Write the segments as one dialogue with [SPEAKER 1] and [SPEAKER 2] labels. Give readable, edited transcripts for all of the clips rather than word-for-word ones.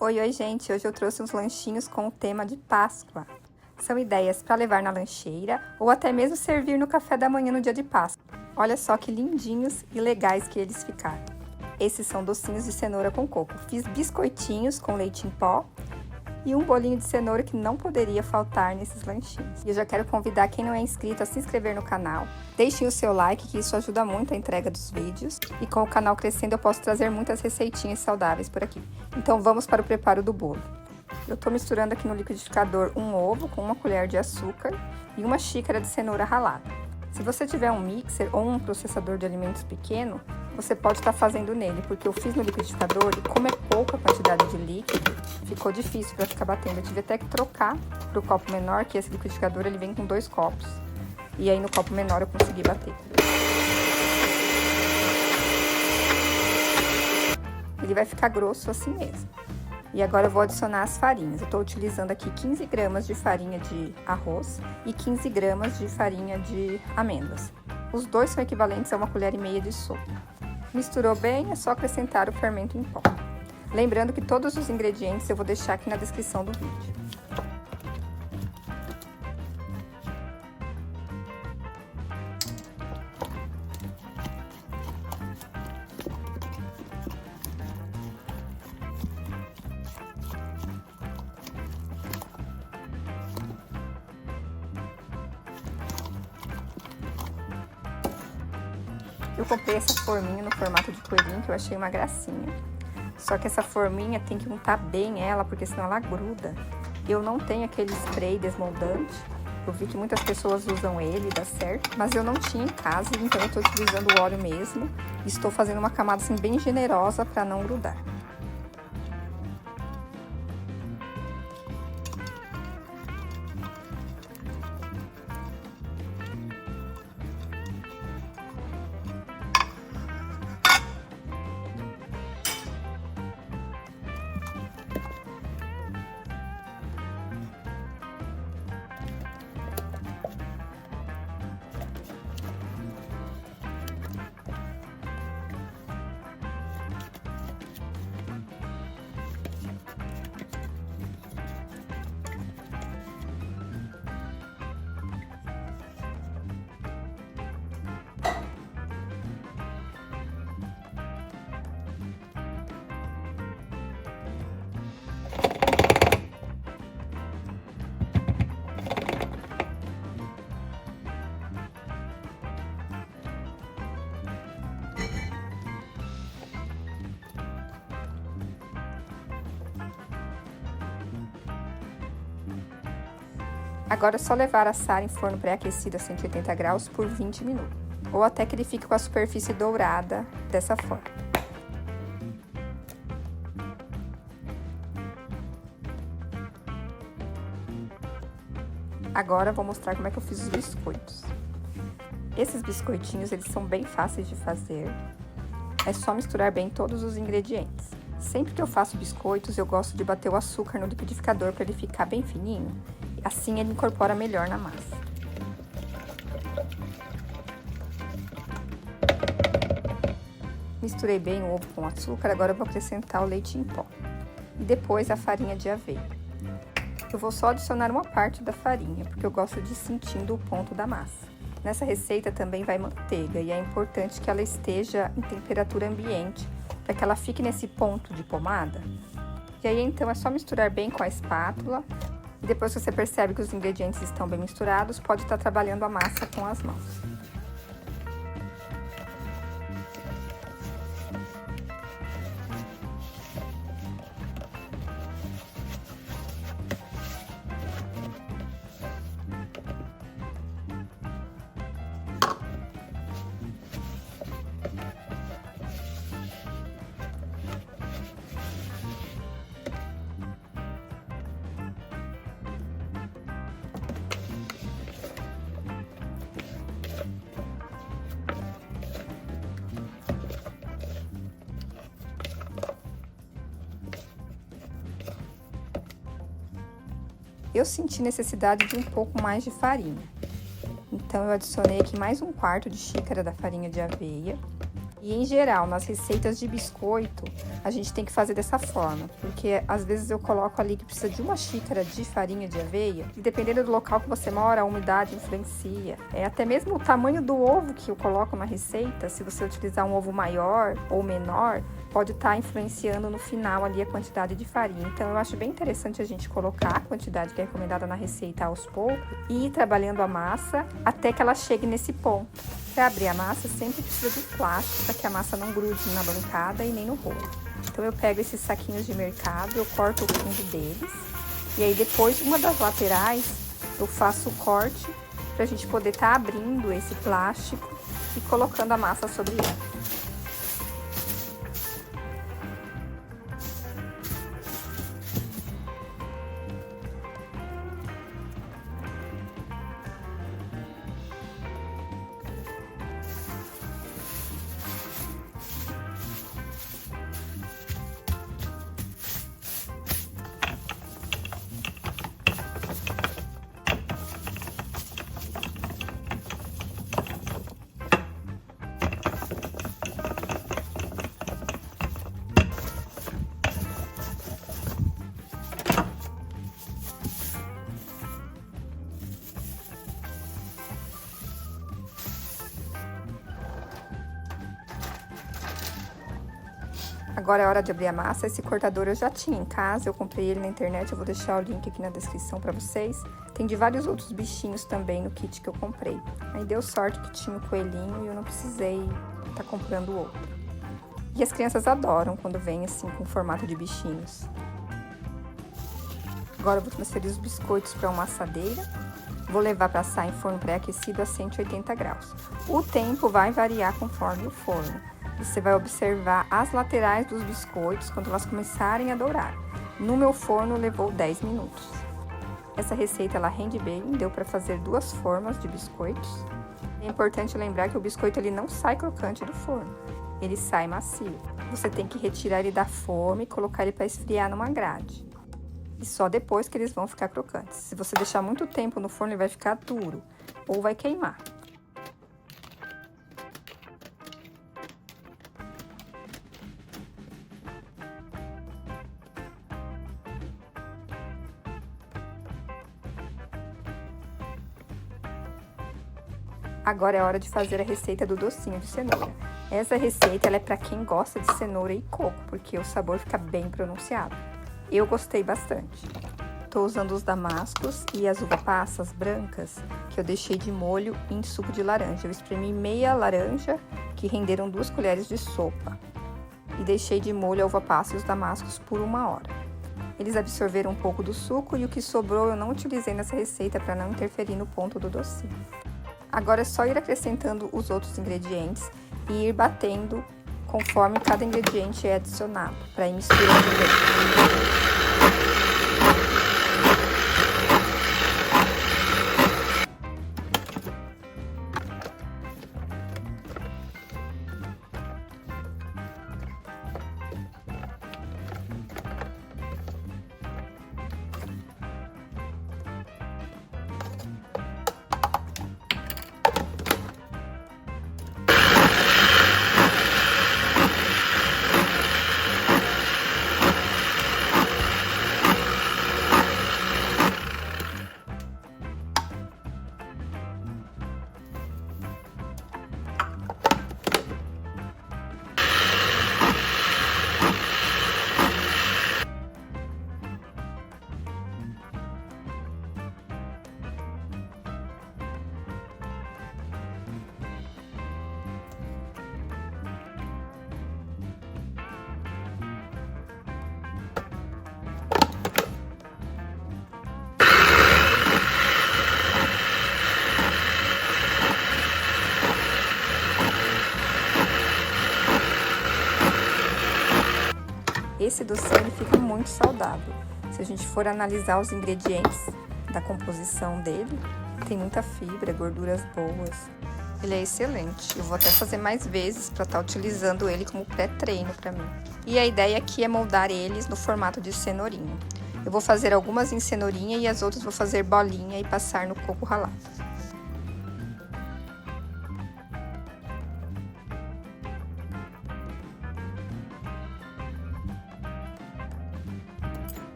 [SPEAKER 1] Oi, oi, gente! Hoje eu trouxe uns lanchinhos com o tema de Páscoa. São ideias para levar na lancheira ou até mesmo servir no café da manhã no dia de Páscoa. Olha só que lindinhos e legais que eles ficaram. Esses são docinhos de cenoura com coco. Fiz biscoitinhos com leite em pó e um bolinho de cenoura que não poderia faltar nesses lanchinhos. E eu já quero convidar quem não é inscrito a se inscrever no canal. Deixem o seu like, que isso ajuda muito a entrega dos vídeos. E com o canal crescendo, eu posso trazer muitas receitinhas saudáveis por aqui. Então vamos para o preparo do bolo. Eu tô misturando aqui no liquidificador um ovo com uma colher de açúcar e uma xícara de cenoura ralada. Se você tiver um mixer ou um processador de alimentos pequeno, você pode estar fazendo nele, porque eu fiz no liquidificador e como é pouca quantidade de líquido, ficou difícil para ficar batendo. Eu tive até que trocar para o copo menor, que esse liquidificador ele vem com 2 copos. E aí no copo menor eu consegui bater. Ele vai ficar grosso assim mesmo. E agora eu vou adicionar as farinhas. Eu estou utilizando aqui 15 gramas de farinha de arroz e 15 gramas de farinha de amêndoas. Os dois são equivalentes a 1,5 colher de sopa. Misturou bem, é só acrescentar o fermento em pó. Lembrando que todos os ingredientes eu vou deixar aqui na descrição do vídeo. Eu comprei essa forminha no formato de coelhinho, que eu achei uma gracinha. Só que essa forminha tem que untar bem ela, porque senão ela gruda. Eu não tenho aquele spray desmoldante. Eu vi que muitas pessoas usam ele, dá certo. Mas eu não tinha em casa, então eu tô utilizando o óleo mesmo. E estou fazendo uma camada assim bem generosa para não grudar. Agora é só levar a assar em forno pré-aquecido a 180 graus por 20 minutos. Ou até que ele fique com a superfície dourada dessa forma. Agora eu vou mostrar como é que eu fiz os biscoitos. Esses biscoitinhos, eles são bem fáceis de fazer. É só misturar bem todos os ingredientes. Sempre que eu faço biscoitos, eu gosto de bater o açúcar no liquidificador para ele ficar bem fininho. Assim ele incorpora melhor na massa. Misturei bem o ovo com o açúcar, agora eu vou acrescentar o leite em pó. E depois a farinha de aveia. Eu vou só adicionar uma parte da farinha, porque eu gosto de ir sentindo o ponto da massa. Nessa receita também vai manteiga e é importante que ela esteja em temperatura ambiente, para que ela fique nesse ponto de pomada. E aí então é só misturar bem com a espátula. E depois que você percebe que os ingredientes estão bem misturados, pode estar trabalhando a massa com as mãos. Eu senti necessidade de um pouco mais de farinha. Então, eu adicionei aqui mais 1/4 de xícara da farinha de aveia. E em geral, nas receitas de biscoito, a gente tem que fazer dessa forma, porque às vezes eu coloco ali que precisa de 1 xícara de farinha de aveia, e dependendo do local que você mora, a umidade influencia. Até mesmo o tamanho do ovo que eu coloco na receita, se você utilizar um ovo maior ou menor, pode estar influenciando no final ali a quantidade de farinha. Então eu acho bem interessante a gente colocar a quantidade que é recomendada na receita aos poucos e ir trabalhando a massa até que ela chegue nesse ponto. Para abrir a massa sempre precisa de plástico para que a massa não grude na bancada e nem no rolo. Então eu pego esses saquinhos de mercado, eu corto o fundo deles e aí depois uma das laterais eu faço o corte para a gente poder estar abrindo esse plástico e colocando a massa sobre ele. Agora é hora de abrir a massa. Esse cortador eu já tinha em casa, eu comprei ele na internet, eu vou deixar o link aqui na descrição para vocês. Tem de vários outros bichinhos também no kit que eu comprei. Aí deu sorte que tinha o coelhinho e eu não precisei estar comprando outro. E as crianças adoram quando vem assim com formato de bichinhos. Agora eu vou transferir os biscoitos para uma assadeira. Vou levar para assar em forno pré-aquecido a 180 graus. O tempo vai variar conforme o forno. Você vai observar as laterais dos biscoitos quando elas começarem a dourar. No meu forno levou 10 minutos. Essa receita ela rende bem, deu para fazer 2 formas de biscoitos. É importante lembrar que o biscoito ele não sai crocante do forno, ele sai macio. Você tem que retirar ele da forma e colocar ele para esfriar numa grade. E só depois que eles vão ficar crocantes. Se você deixar muito tempo no forno, ele vai ficar duro ou vai queimar. Agora é hora de fazer a receita do docinho de cenoura. Essa receita ela é para quem gosta de cenoura e coco, porque o sabor fica bem pronunciado. Eu gostei bastante. Estou usando os damascos e as uva passas brancas que eu deixei de molho em suco de laranja. Eu espremi meia laranja, que renderam 2 colheres de sopa. E deixei de molho a uva passa e os damascos por 1 hora. Eles absorveram um pouco do suco e o que sobrou eu não utilizei nessa receita para não interferir no ponto do docinho. Agora é só ir acrescentando os outros ingredientes e ir batendo conforme cada ingrediente é adicionado, para ir misturando bem. Esse docinho ele fica muito saudável. Se a gente for analisar os ingredientes da composição dele, tem muita fibra, gorduras boas. Ele é excelente. Eu vou até fazer mais vezes para estar utilizando ele como pré-treino para mim. E a ideia aqui é moldar eles no formato de cenourinha. Eu vou fazer algumas em cenourinha e as outras vou fazer bolinha e passar no coco ralado.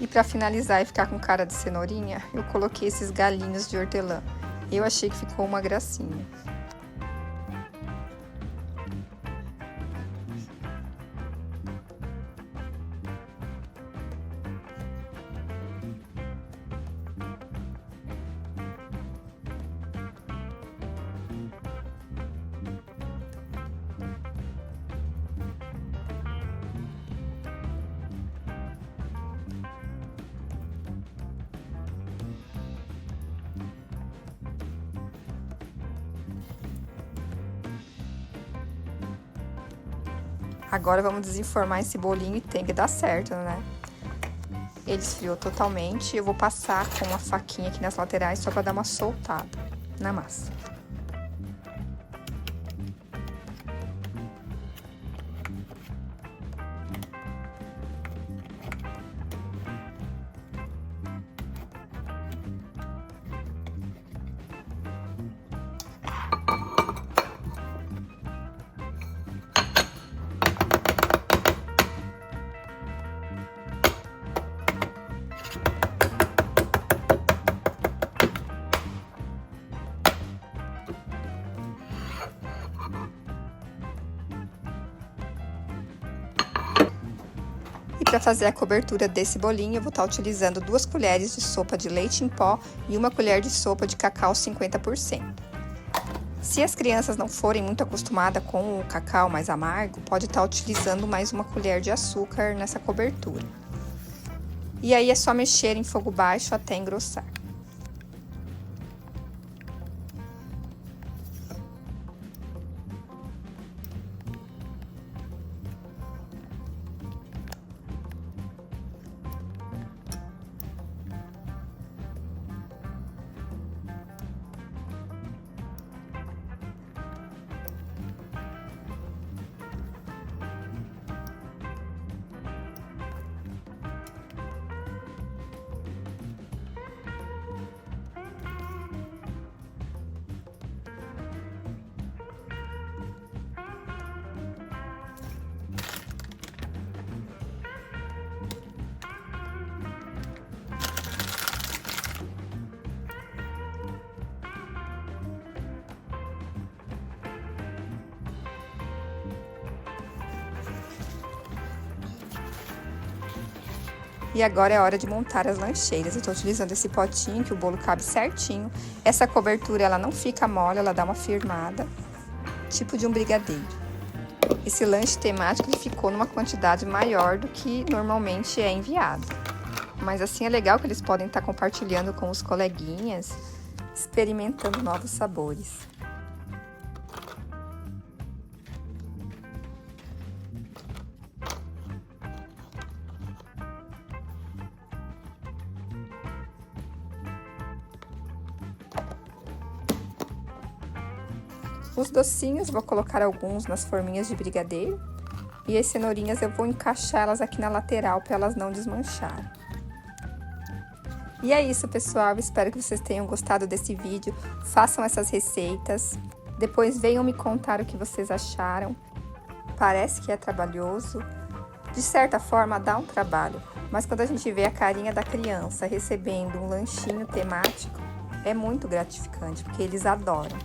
[SPEAKER 1] E para finalizar e ficar com cara de cenourinha, eu coloquei esses galinhos de hortelã. Eu achei que ficou uma gracinha. Agora vamos desenformar esse bolinho e tem que dar certo, né? Ele esfriou totalmente e eu vou passar com uma faquinha aqui nas laterais só para dar uma soltada na massa. E para fazer a cobertura desse bolinho, eu vou estar utilizando 2 colheres de sopa de leite em pó e 1 colher de sopa de cacau 50%. Se as crianças não forem muito acostumadas com o cacau mais amargo, pode estar utilizando mais 1 colher de açúcar nessa cobertura. E aí é só mexer em fogo baixo até engrossar. E agora é hora de montar as lancheiras. Eu tô utilizando esse potinho que o bolo cabe certinho. Essa cobertura, ela não fica mole, ela dá uma firmada, tipo de um brigadeiro. Esse lanche temático, ele ficou numa quantidade maior do que normalmente é enviado. Mas assim é legal que eles podem estar compartilhando com os coleguinhas, experimentando novos sabores. Os docinhos, vou colocar alguns nas forminhas de brigadeiro. E as cenourinhas eu vou encaixar elas aqui na lateral para elas não desmancharem. E é isso, pessoal. Espero que vocês tenham gostado desse vídeo. Façam essas receitas. Depois venham me contar o que vocês acharam. Parece que é trabalhoso. De certa forma, dá um trabalho. Mas quando a gente vê a carinha da criança recebendo um lanchinho temático, é muito gratificante, porque eles adoram.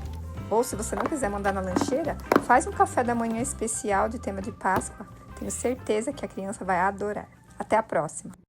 [SPEAKER 1] Ou se você não quiser mandar na lancheira, faz um café da manhã especial de tema de Páscoa. Tenho certeza que a criança vai adorar. Até a próxima!